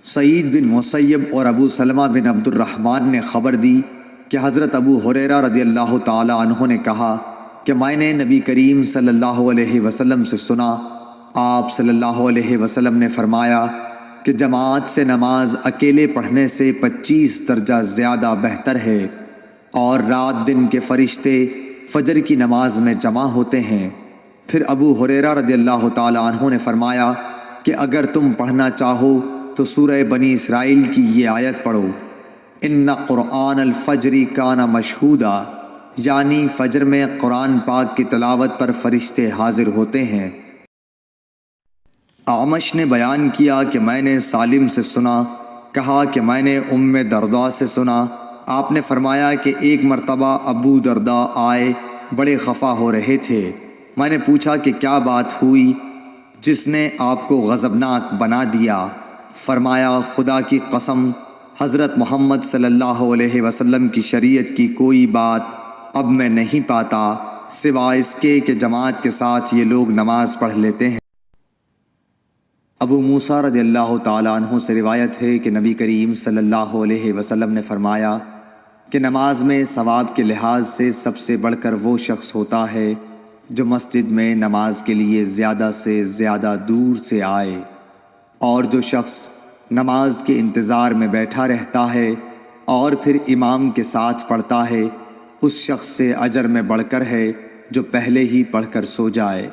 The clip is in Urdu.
سعید بن مسیب اور ابو سلمہ بن عبد الرحمن نے خبر دی کہ حضرت ابو ہریرہ رضی اللہ تعالی عنہ نے کہا کہ میں نے نبی کریم صلی اللہ علیہ وسلم سے سنا، آپ صلی اللہ علیہ وسلم نے فرمایا کہ جماعت سے نماز اکیلے پڑھنے سے 25 درجہ زیادہ بہتر ہے، اور رات دن کے فرشتے فجر کی نماز میں جمع ہوتے ہیں۔ پھر ابو ہریرہ رضی اللہ تعالی عنہ نے فرمایا کہ اگر تم پڑھنا چاہو تو سورہ بنی اسرائیل کی یہ آیت پڑھو، ان قرآن الفجر کان مشہودا، یعنی فجر میں قرآن پاک کی تلاوت پر فرشتے حاضر ہوتے ہیں۔ اعمش نے بیان کیا کہ میں نے سالم سے سنا، کہا کہ میں نے ام درداء سے سنا، آپ نے فرمایا کہ ایک مرتبہ ابو درداء آئے، بڑے خفا ہو رہے تھے۔ میں نے پوچھا کہ کیا بات ہوئی جس نے آپ کو غضبناک بنا دیا؟ فرمایا خدا کی قسم، حضرت محمد صلی اللہ علیہ وسلم کی شریعت کی کوئی بات اب میں نہیں پاتا سوائے اس کے کہ جماعت کے ساتھ یہ لوگ نماز پڑھ لیتے ہیں۔ ابو موسیٰ رضی اللہ تعالی عنہ سے روایت ہے کہ نبی کریم صلی اللہ علیہ وسلم نے فرمایا کہ نماز میں ثواب کے لحاظ سے سب سے بڑھ کر وہ شخص ہوتا ہے جو مسجد میں نماز کے لیے زیادہ سے زیادہ دور سے آئے، اور جو شخص نماز کے انتظار میں بیٹھا رہتا ہے اور پھر امام کے ساتھ پڑھتا ہے، اس شخص سے اجر میں بڑھ کر ہے جو پہلے ہی پڑھ کر سو جائے۔